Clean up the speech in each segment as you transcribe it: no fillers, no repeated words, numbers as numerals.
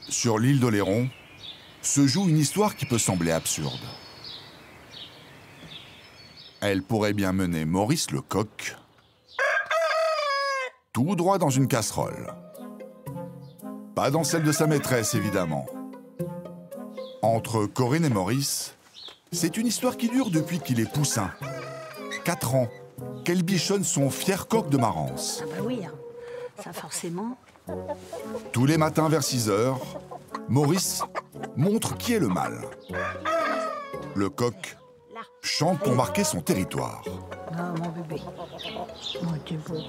Sur l'île d'Oléron se joue une histoire qui peut sembler absurde. Elle pourrait bien mener Maurice le coq tout droit dans une casserole. Pas dans celle de sa maîtresse, évidemment. Entre Corinne et Maurice, c'est une histoire qui dure depuis qu'il est poussin. 4 ans qu'elle bichonne son fier coq de Marance. Ah bah oui, hein. Ça forcément. Tous les matins vers 6 heures, Maurice montre qui est le mâle. Le coq chante pour marquer son territoire. Non, mon bébé. Oh, t'es beau.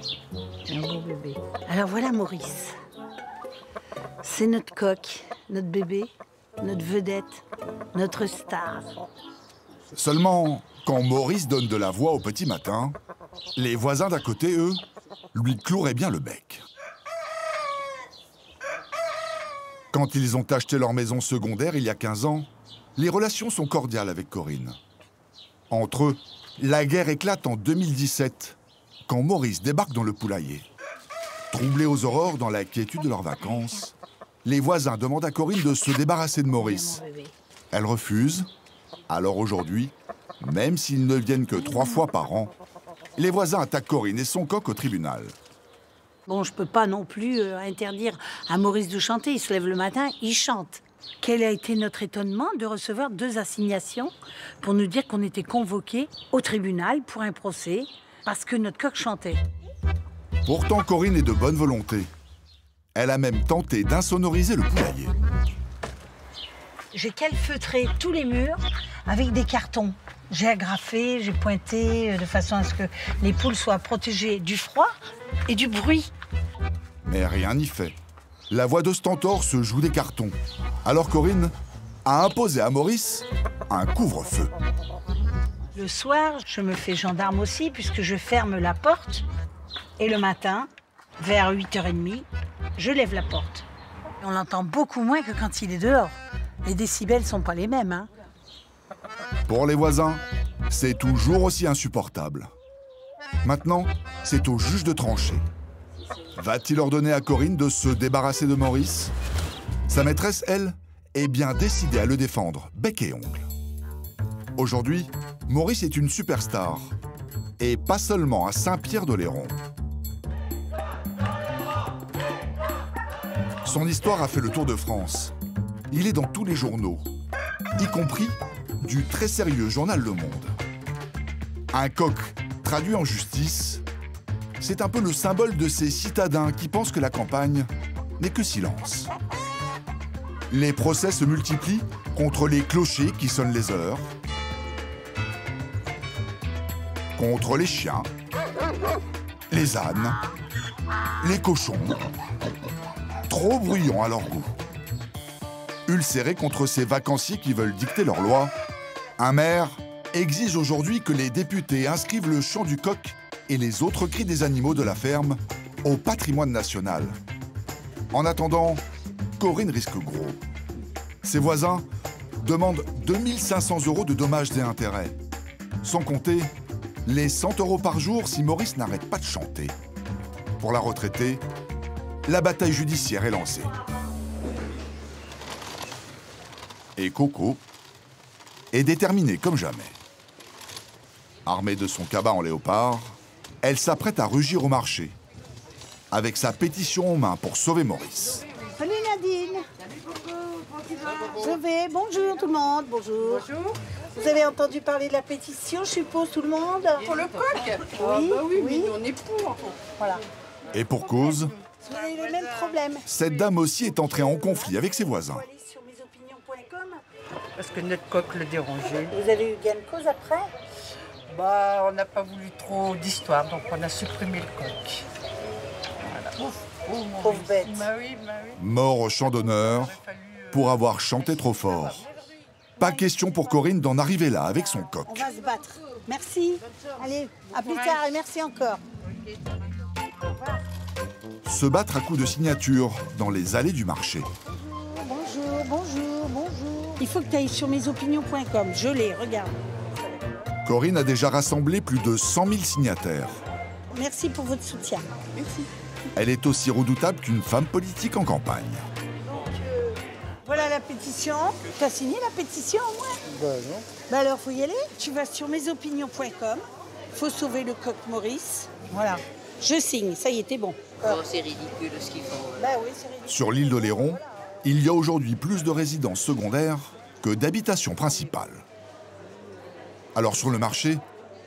Un beau bébé. Alors voilà Maurice. C'est notre coq, notre bébé, notre vedette, notre star. Seulement, quand Maurice donne de la voix au petit matin, les voisins d'à côté, eux, lui cloueraient bien le bec. Quand ils ont acheté leur maison secondaire il y a 15 ans, les relations sont cordiales avec Corinne. Entre eux, la guerre éclate en 2017, quand Maurice débarque dans le poulailler. Troublés aux aurores dans la quiétude de leurs vacances, les voisins demandent à Corinne de se débarrasser de Maurice. Elle refuse. Alors aujourd'hui, même s'ils ne viennent que 3 fois par an, les voisins attaquent Corinne et son coq au tribunal. Bon, je peux pas non plus interdire à Maurice de chanter. Il se lève le matin, il chante. Quel a été notre étonnement de recevoir 2 assignations pour nous dire qu'on était convoqués au tribunal pour un procès parce que notre coq chantait. Pourtant, Corinne est de bonne volonté. Elle a même tenté d'insonoriser le poulailler. J'ai calfeutré tous les murs avec des cartons. J'ai agrafé, j'ai pointé de façon à ce que les poules soient protégées du froid et du bruit. Mais rien n'y fait. La voix de Stentor se joue des cartons. Alors Corinne a imposé à Maurice un couvre-feu. Le soir, je me fais gendarme aussi puisque je ferme la porte. Et le matin, vers 8h30, je lève la porte. On l'entend beaucoup moins que quand il est dehors. Les décibels sont pas les mêmes, hein. Pour les voisins, c'est toujours aussi insupportable. Maintenant, c'est au juge de trancher. Va-t-il ordonner à Corinne de se débarrasser de Maurice? Sa maîtresse, elle, est bien décidée à le défendre, bec et ongle. Aujourd'hui, Maurice est une superstar. Et pas seulement à Saint-Pierre-d'Oléron. Son histoire a fait le tour de France. Il est dans tous les journaux, y compris du très sérieux journal Le Monde. Un coq traduit en justice, c'est un peu le symbole de ces citadins qui pensent que la campagne n'est que silence. Les procès se multiplient contre les clochers qui sonnent les heures, contre les chiens, les ânes, les cochons, trop bruyants à leur goût. Ulcéré contre ces vacanciers qui veulent dicter leurs lois, un maire exige aujourd'hui que les députés inscrivent le chant du coq et les autres cris des animaux de la ferme au patrimoine national. En attendant, Corinne risque gros. Ses voisins demandent 2 500 € de dommages et intérêts, sans compter les 100 € par jour si Maurice n'arrête pas de chanter. Pour la retraitée, la bataille judiciaire est lancée. Et Coco est déterminée comme jamais. Armée de son cabas en léopard, elle s'apprête à rugir au marché, avec sa pétition en main pour sauver Maurice. Salut Nadine. Salut Coco, Je vais. Bonjour tout le monde. Bonjour. Bonjour. Vous avez entendu parler de la pétition, je suppose, tout le monde? Pour le coq? Oui, bah oui, oui. mais on est pour. Voilà. Et pour cause, Vous avez le même problème. cette dame aussi est entrée en conflit avec ses voisins. Allez sur mesopinions.com. Parce que notre coq le dérangeait. Vous avez eu gain de cause après? Bah, on n'a pas voulu trop d'histoire, donc on a supprimé le coq. Voilà. Mon Pauvre bête. Bah oui, bah oui. Mort au champ d'honneur pour avoir chanté trop fort. Pas question pour Corinne d'en arriver là avec son On coq. va se battre. Merci. Allez, à plus tard et merci encore. Se battre à coups de signature dans les allées du marché. Bonjour, bonjour, bonjour. Il faut que tu ailles sur mesopinions.com. Je l'ai, regarde. Corinne a déjà rassemblé plus de 100 000 signataires. Merci pour votre soutien. Merci. Elle est aussi redoutable qu'une femme politique en campagne. Donc, pétition. T'as signé la pétition, au moins? Ben non. Bah alors, faut y aller. Tu vas sur mesopinions.com. Faut sauver le coq Maurice. Voilà. Je signe, ça y est, t'es bon. Oh, c'est ridicule ce qu'ils font. Bah oui, c'est ridicule. Sur l'île d'Oléron, il y a aujourd'hui plus de résidences secondaires que d'habitations principales. Alors sur le marché,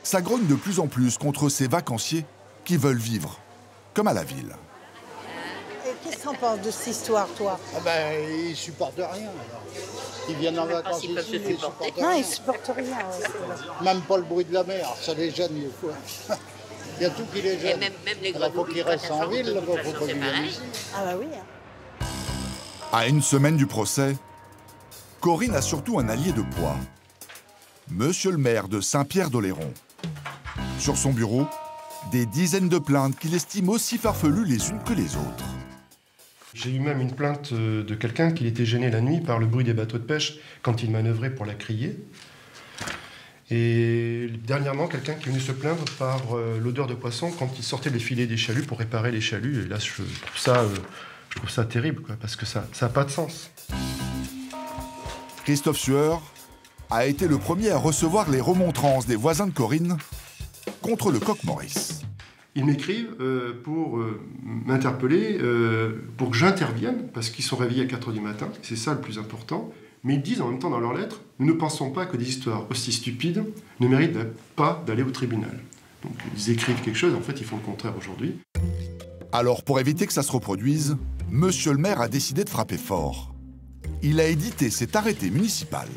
ça grogne de plus en plus contre ces vacanciers qui veulent vivre, comme à la ville. Et qu'est-ce que t'en penses de cette histoire, toi? Ah ben, ils supportent rien. Alors. Ils viennent en vacances s'ils peuvent ici, se ils supporter. supportent Non, rien. ils supportent rien. Ouais, c'est vrai. Même pas le bruit de la mer, ça les gêne des fois. Il y a tout qui les Et gêne. même les Alors, faut grenouilles, qu'ils restent en ville, de là-bas, toute faut façon, pas c'est qu'ils viennent pareil. ici. Ah bah oui. Hein. À une semaine du procès, Corinne a surtout un allié de poids. Monsieur le maire de Saint-Pierre-d'Oléron. Sur son bureau, des dizaines de plaintes qu'il estime aussi farfelues les unes que les autres. J'ai eu même une plainte de quelqu'un qui était gêné la nuit par le bruit des bateaux de pêche quand il manœuvrait pour la crier. Et dernièrement, quelqu'un qui est venu se plaindre par l'odeur de poisson quand il sortait les filets des chaluts pour réparer les chaluts. Et là, je trouve ça terrible, quoi, parce que ça n'a pas de sens. Christophe Sueur a été le premier à recevoir les remontrances des voisins de Corinne contre le coq Maurice. Ils m'écrivent pour m'interpeller, pour que j'intervienne, parce qu'ils sont réveillés à 4 h du matin, c'est ça le plus important. Mais ils disent en même temps dans leurs lettres, nous ne pensons pas que des histoires aussi stupides ne méritent pas d'aller au tribunal. Donc ils écrivent quelque chose, en fait ils font le contraire aujourd'hui. Alors pour éviter que ça se reproduise, monsieur le maire a décidé de frapper fort. Il a édité cet arrêté municipal.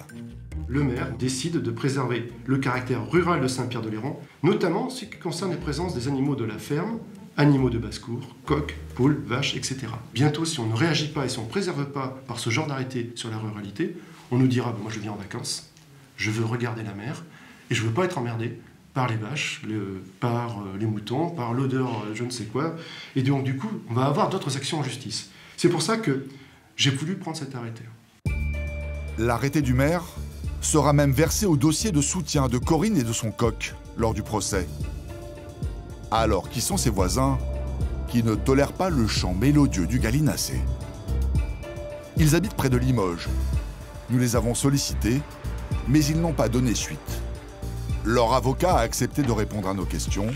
Le maire décide de préserver le caractère rural de Saint-Pierre-d'Oléron, notamment en ce qui concerne les présences des animaux de la ferme, animaux de basse-cour, coqs, poules, vaches, etc. Bientôt, si on ne réagit pas et si on ne préserve pas par ce genre d'arrêté sur la ruralité, on nous dira, moi je viens en vacances, je veux regarder la mer, et je ne veux pas être emmerdé par les vaches, par les moutons, par l'odeur je ne sais quoi. Et donc du coup, on va avoir d'autres actions en justice. C'est pour ça que j'ai voulu prendre cet arrêté. L'arrêté du maire sera même versé au dossier de soutien de Corinne et de son coq lors du procès. Alors, qui sont ces voisins qui ne tolèrent pas le chant mélodieux du gallinacé? Ils habitent près de Limoges. Nous les avons sollicités, mais ils n'ont pas donné suite. Leur avocat a accepté de répondre à nos questions.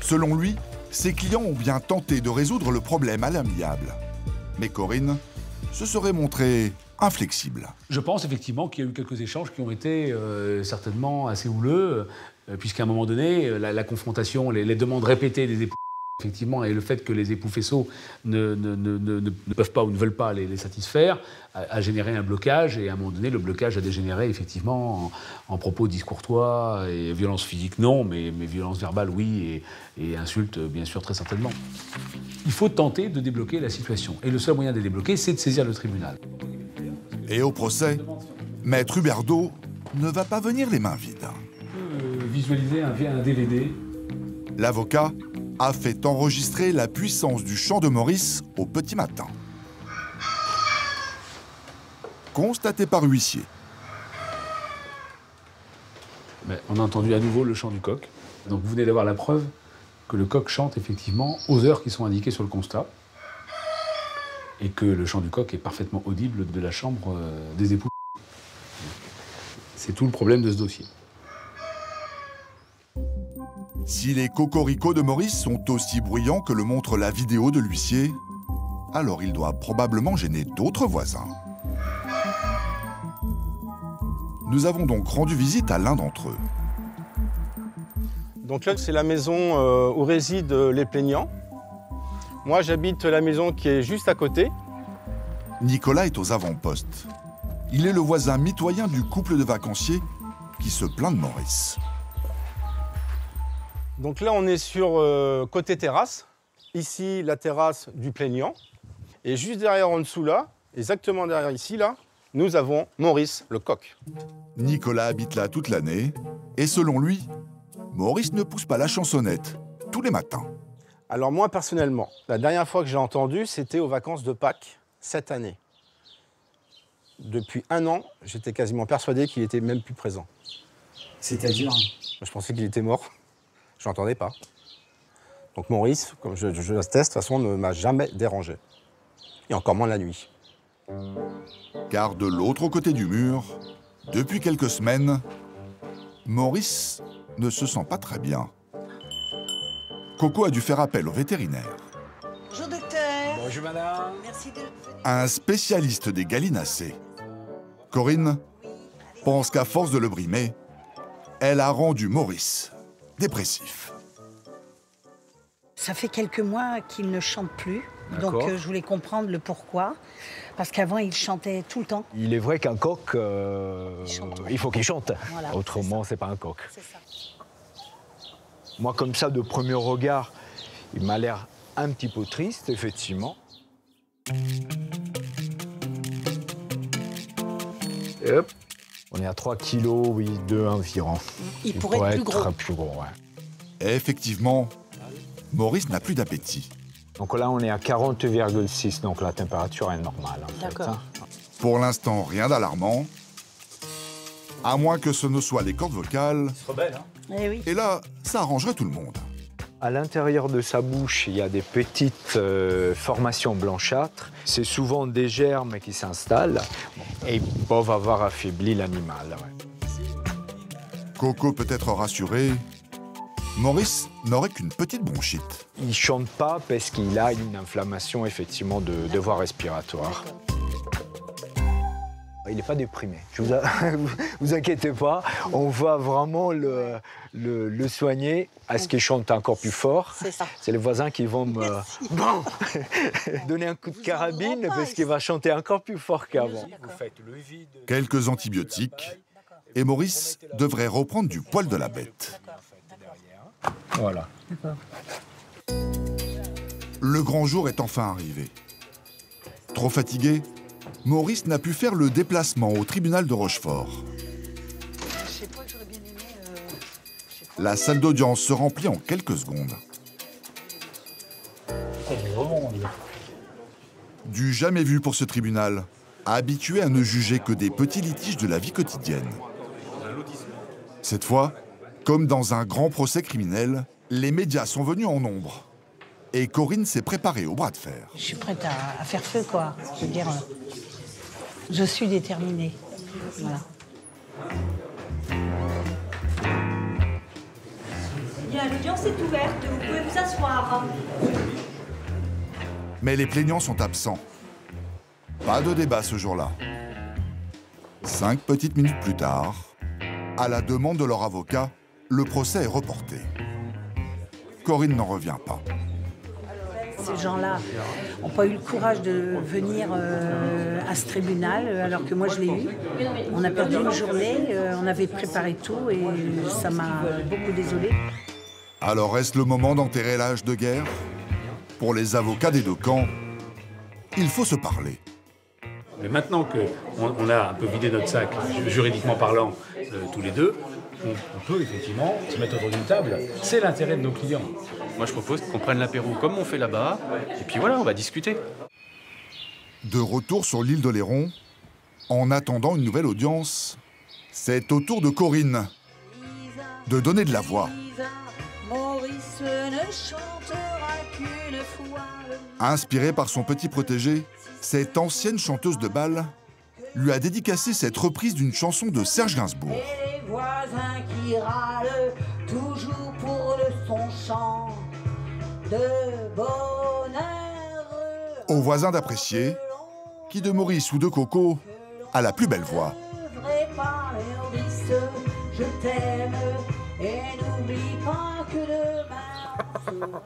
Selon lui, ses clients ont bien tenté de résoudre le problème à l'amiable. Mais Corinne se serait montrée inflexible. Je pense effectivement qu'il y a eu quelques échanges qui ont été certainement assez houleux, puisqu'à un moment donné, la confrontation, les demandes répétées des époux, effectivement, et le fait que les époux faisceaux ne peuvent pas ou ne veulent pas les satisfaire, a généré un blocage, et à un moment donné, le blocage a dégénéré effectivement en propos discourtois, et violence physique non, mais violence verbale oui, et insultes bien sûr très certainement. Il faut tenter de débloquer la situation, et le seul moyen de la débloquer, c'est de saisir le tribunal. Et au procès, Maître Huberdeau ne va pas venir les mains vides. Visualiser un DVD. L'avocat a fait enregistrer la puissance du chant de Maurice au petit matin. Constaté par huissier. Mais on a entendu à nouveau le chant du coq. Donc vous venez d'avoir la preuve que le coq chante effectivement aux heures qui sont indiquées sur le constat, et que le chant du coq est parfaitement audible de la chambre des époux. C'est tout le problème de ce dossier. Si les cocoricots de Maurice sont aussi bruyants que le montre la vidéo de l'huissier, alors il doit probablement gêner d'autres voisins. Nous avons donc rendu visite à l'un d'entre eux. Donc là, c'est la maison où résident les plaignants. Moi, j'habite la maison qui est juste à côté. Nicolas est aux avant-postes. Il est le voisin mitoyen du couple de vacanciers qui se plaint de Maurice. Donc là, on est sur côté terrasse. Ici, la terrasse du plaignant. Et juste derrière, en dessous là, exactement derrière ici, là, nous avons Maurice, le coq. Nicolas habite là toute l'année. Et selon lui, Maurice ne pousse pas la chansonnette tous les matins. Alors moi, personnellement, la dernière fois que j'ai entendu, c'était aux vacances de Pâques, cette année. Depuis 1 an, j'étais quasiment persuadé qu'il était même plus présent. C'est-à-dire? Je pensais qu'il était mort. Je n'entendais pas. Donc Maurice, comme je l'atteste, de toute façon, ne m'a jamais dérangé. Et encore moins la nuit. Car de l'autre côté du mur, depuis quelques semaines, Maurice ne se sent pas très bien. Coco a dû faire appel au vétérinaire. Bonjour docteur. Bonjour madame. Merci de... Un spécialiste des gallinacés. Corinne pense qu'à force de le brimer, elle a rendu Maurice dépressif. Ça fait quelques mois qu'il ne chante plus, donc je voulais comprendre le pourquoi. Parce qu'avant, il chantait tout le temps. Il est vrai qu'un coq, il faut qu'il chante. Voilà, autrement, c'est pas un coq. C'est ça. Moi, comme ça, de premier regard, il m'a l'air un petit peu triste, effectivement. Et hop. On est à 3 kg, oui, 2 environ. Il pourrait être plus gros, ouais. Et effectivement, Maurice n'a plus d'appétit. Donc là, on est à 40,6, donc la température est normale, en fait. D'accord. Pour l'instant, rien d'alarmant. À moins que ce ne soit les cordes vocales. C'est rebelle, hein. Eh oui. Et là, ça arrangerait tout le monde. À l'intérieur de sa bouche, il y a des petites formations blanchâtres. C'est souvent des germes qui s'installent et ils peuvent avoir affaibli l'animal. Ouais. Coco peut être rassuré. Maurice n'aurait qu'une petite bronchite. Il ne chante pas parce qu'il a une inflammation effectivement de voie respiratoire. Il n'est pas déprimé. Vous inquiétez pas, on va vraiment le soigner à ce qu'il chante encore plus fort. C'est ça. C'est les voisins qui vont me donner un coup de carabine parce qu'il va chanter encore plus fort qu'avant. Quelques antibiotiques et Maurice devrait reprendre du poil de la bête. Voilà. Le grand jour est enfin arrivé. Trop fatigué, Maurice n'a pu faire le déplacement au tribunal de Rochefort. La salle d'audience se remplit en quelques secondes. Du jamais vu pour ce tribunal, habitué à ne juger que des petits litiges de la vie quotidienne. Cette fois, comme dans un grand procès criminel, les médias sont venus en nombre. Et Corinne s'est préparée au bras de fer. Je suis prête à faire feu, quoi. Je veux dire, je suis déterminée. Voilà. Bien, l'audience est ouverte, vous pouvez vous asseoir. Mais les plaignants sont absents. Pas de débat ce jour-là. 5 petites minutes plus tard, à la demande de leur avocat, le procès est reporté. Corinne n'en revient pas. Ces gens-là n'ont pas eu le courage de venir à ce tribunal, alors que moi je l'ai eu. On a perdu une journée, on avait préparé tout et ça m'a beaucoup désolée. Alors est-ce le moment d'enterrer l'âge de guerre? Pour les avocats des deux camps, il faut se parler. Mais maintenant qu'on a un peu vidé notre sac, juridiquement parlant, tous les deux, on peut effectivement se mettre autour d'une table. C'est l'intérêt de nos clients. Moi, je propose qu'on prenne l'apéro comme on fait là-bas, et puis voilà, on va discuter. De retour sur l'île d'Oléron, en attendant une nouvelle audience, c'est au tour de Corinne de donner de la voix. Maurice ne chantera qu'une fois. Inspirée par son petit protégé, cette ancienne chanteuse de bal lui a dédicacé cette reprise d'une chanson de Serge Gainsbourg. Et les voisins qui râlent toujours pour le son chant de bonheur. Aux voisins d'apprécier, qui de Maurice ou de Coco a la plus belle voix. Je t'aime et n'oublie pas que demain